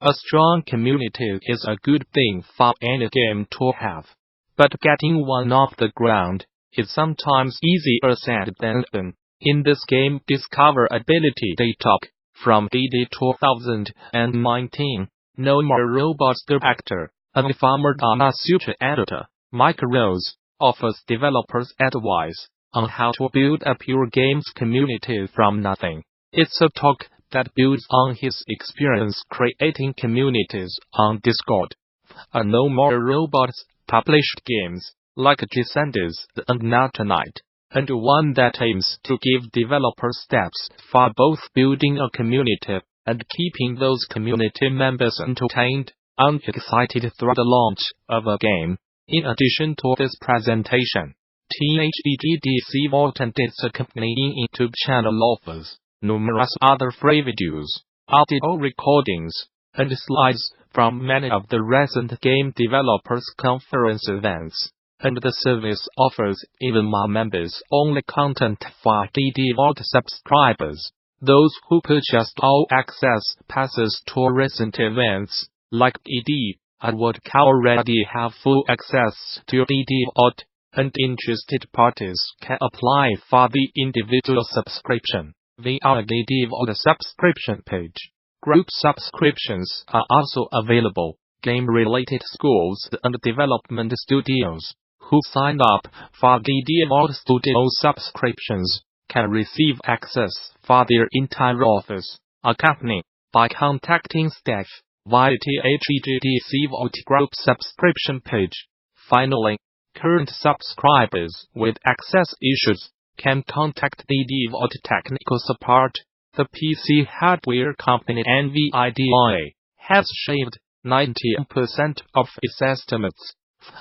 A strong community is a good thing for any game to have. But getting one off the ground is sometimes easier said than done. In this game discoverability data from DD 2019, No More Robots director and former Gamasutra editor, Mike Rose, offers developers advice on how to build a pure games community from nothing. It's a talk that builds on his experience creating communities on Discord. No More Robots published games like Descenders and Now Tonight, and one that aims to give developers steps for both building a community and keeping those community members entertained and excited through the launch of a game. In addition to this presentation, THEGDC Vault and its accompanying YouTube channel offers numerous other free videos, audio recordings, and slides from many of the recent game developers conference events. And the service offers even more members-only content for DD Vault subscribers. Those who purchased all-access passes to recent events, like DD, would already have full access to DD Vault, and interested parties can apply for the individual subscription via a DD Vault subscription page. Group subscriptions are also available. Game-related schools and development studios who sign up for DD Vault Studio subscriptions can receive access for their entire office, accompanied by contacting staff via THEGDC Vault Group subscription page. Finally, current subscribers with access issues can contact DD Vault technical support. The PC hardware company NVIDIA has shaved 90% of its estimates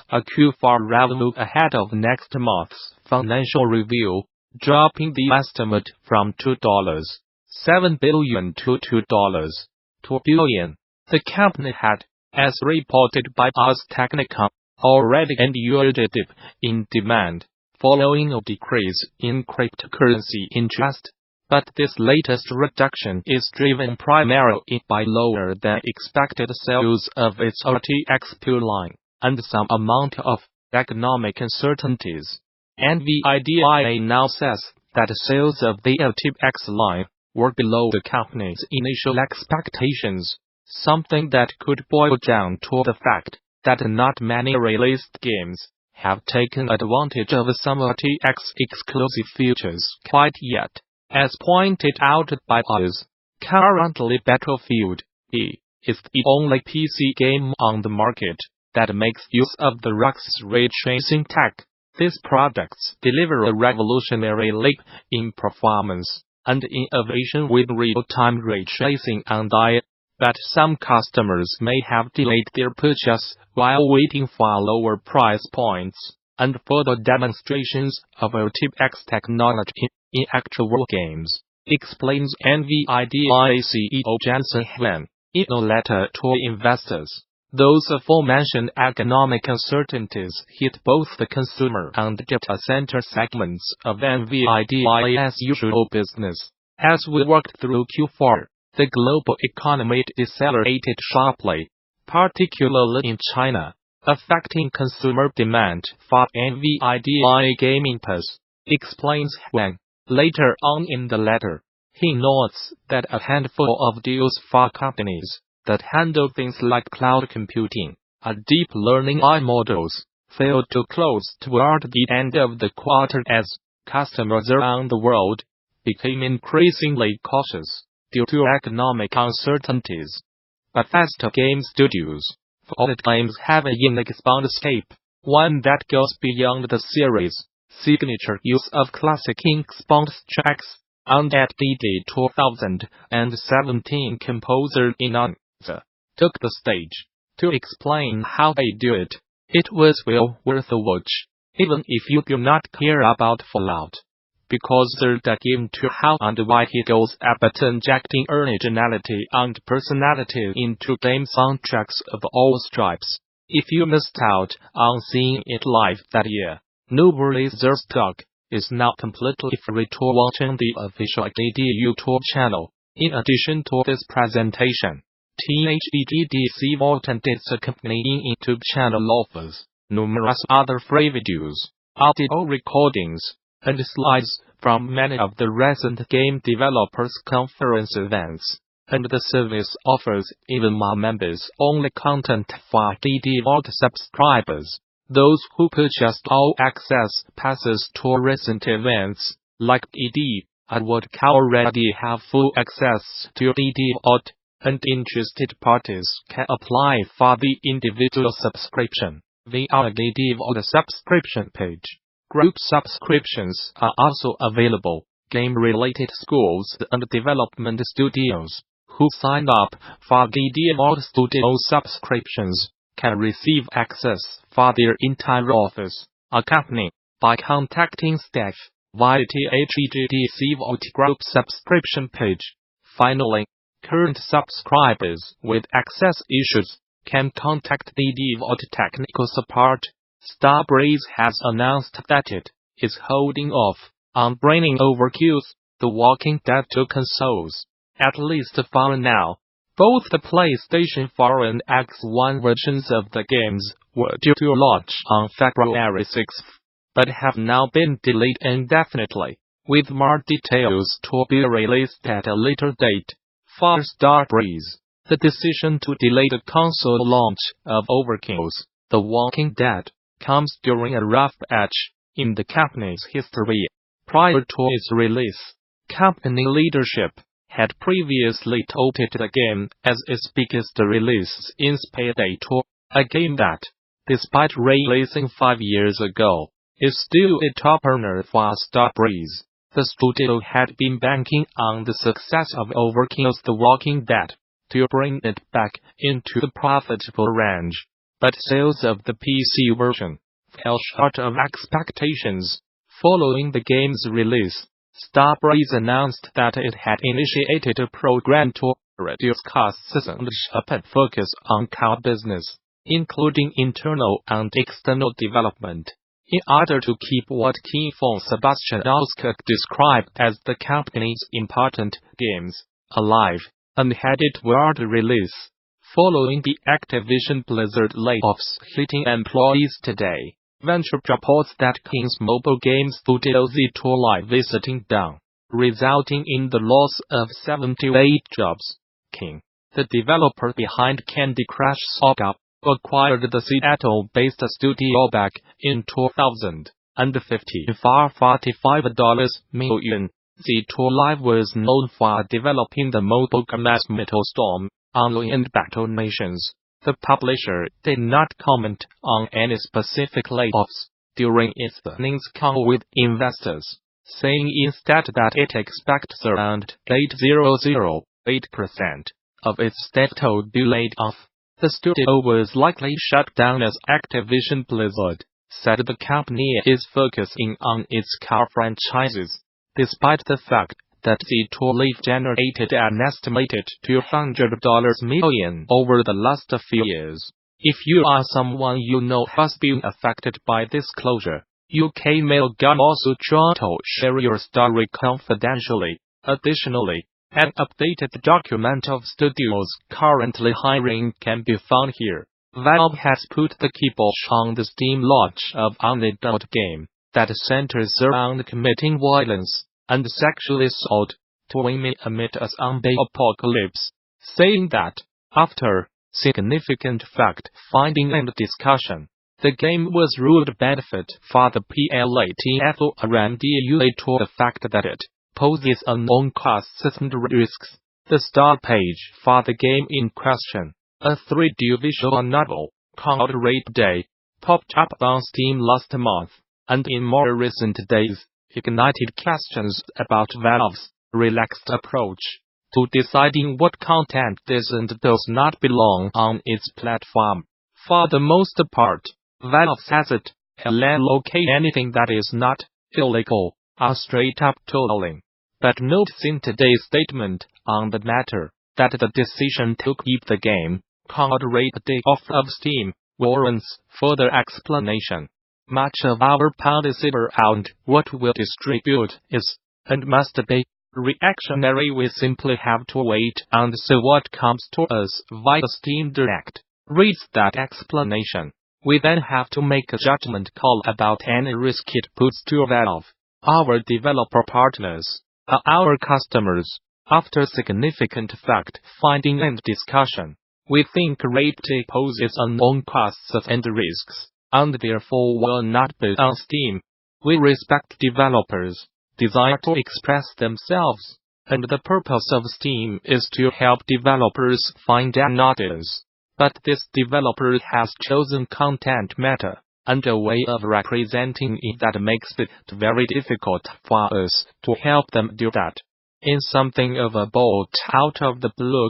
a Q4 revenue ahead of next month's financial review, dropping the estimate from $2.7 billion to $2.2 billion. The company had, as reported by Ars Technica, already endured a dip in demand, following a decrease in cryptocurrency interest. But this latest reduction is driven primarily by lower than expected sales of its RTX Pure line, and some amount of economic uncertainties. NVIDIA now says that sales of the RTX line were below the company's initial expectations, something that could boil down to the fact that not many released games have taken advantage of some RTX exclusive features quite yet. As pointed out by us, currently Battlefield E is the only PC game on the market that makes use of the ROX's ray tracing tech. These products deliver a revolutionary leap in performance and innovation with real-time ray tracing on die, but some customers may have delayed their purchase while waiting for lower price points and further demonstrations of RTX technology in actual games, explains NVIDIA CEO Jensen Huang in a letter to investors. Those aforementioned economic uncertainties hit both the consumer and data center segments of NVIDIA's usual business. As we worked through Q4, the global economy decelerated sharply, particularly in China, affecting consumer demand for NVIDIA gaming pass, explains Huang. Later on in the letter, he notes that a handful of deals for companies that handle things like cloud computing and deep learning AI models failed to close toward the end of the quarter as customers around the world became increasingly cautious due to economic uncertainties. Bethesda Game Studios followed games having an expandscape, one that goes beyond the series' signature use of classic Xbox tracks, and at DD 2017 composer Inan took the stage to explain how they do it. It was well worth a watch, even if you do not care about Fallout, because they're dug into how and why he goes about injecting originality and personality into game soundtracks of all stripes. If you missed out on seeing it live that year, Nobody's Stock is now completely free to watch on the official DD YouTube channel. In addition to this presentation, THEGDC Vault and its accompanying YouTube channel offers numerous other free videos, audio recordings, and slides from many of the recent game developers conference events. And the service offers even more members-only content for DD Vault subscribers. Those who purchased all access passes to recent events, like DD, would already have full access to DD Vault, and interested parties can apply for the individual subscription via the DD Vault subscription page. Group subscriptions are also available. Game-related schools and development studios who sign up for DD Vault Studio subscriptions can receive access for their entire office, accompanied by contacting staff via THEGDC Vault Group subscription page. Finally, current subscribers with access issues can contact DD Vault technical support. Starbreeze has announced that it is holding off on bringing Overkill's The Walking Dead to consoles, at least for now. Both the PlayStation 4 and Xbox versions of the games were due to launch on February 6, but have now been delayed indefinitely, with more details to be released at a later date. For Starbreeze, the decision to delay the console launch of Overkill's The Walking Dead comes during a rough patch in the company's history. Prior to its release, company leadership had previously touted the game as its biggest release since Payday 2, a game that, despite releasing 5 years ago, is still a top earner for Starbreeze. The studio had been banking on the success of Overkill's The Walking Dead to bring it back into the profitable range, but sales of the PC version fell short of expectations. Following the game's release, Starbreeze announced that it had initiated a program to reduce costs and sharpen focus on core business, including internal and external development, in order to keep what Kinfo Sebastian Oskak described as the company's important games alive and headed toward release. Following the Activision Blizzard layoffs hitting employees today, Venture reports that King's mobile game studio Z2 Live visiting down, resulting in the loss of 78 jobs. King, the developer behind Candy Crush Saga, acquired the Seattle-based studio back in 2015 for $45 million. Z2 Live was known for developing the mobile Gamasutra Storm, Online and Battle Nations. The publisher did not comment on any specific layoffs during its earnings call with investors, saying instead that it expects around 8% of its staff to be laid off. The studio was likely shut down as Activision Blizzard said the company is focusing on its core franchises, despite the fact that Z2 Live generated an estimated $200 million over the last few years. If you are someone you know has been affected by this closure, you can mail Gamasutra to share your story confidentially. Additionally, an updated document of studios currently hiring can be found here. Valve has put the kibosh on the Steam launch of an adult game that centers around committing violence and sexual assault to women amid a zombie apocalypse, saying that, after significant fact-finding and discussion, the game was ruled benefit for the PLATF around due to the fact that it poses unknown costs and risks. The start page for the game in question, a 3D visual novel called Rape Day, popped up on Steam last month, and in more recent days, ignited questions about Valve's relaxed approach to deciding what content does and does not belong on its platform. For the most part, Valve says it will locate anything that is not illegal or straight up trolling, but notes in today's statement on the matter that the decision to keep the game, called Rape Day, off of Steam warrants further explanation. Much of our policy around what we'll distribute is, and must be, reactionary. We simply have to wait and see what comes to us via Steam Direct. Reads that explanation. We then have to make a judgment call about any risk it puts to Valve, our developer partners, and our customers. After significant fact-finding and discussion, we think RateT poses unknown costs and risks, and therefore will not be on Steam. We respect developers' desire to express themselves, and the purpose of Steam is to help developers find an audience. But this developer has chosen content meta and a way of representing it that makes it very difficult for us to help them do that. In something of a bolt out of the blue,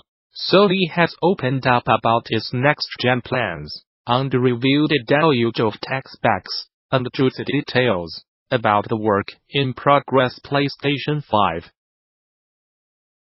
Sony has opened up about its next-gen plans, and revealed a deluge of tech specs and juicy details about the work-in-progress PlayStation 5.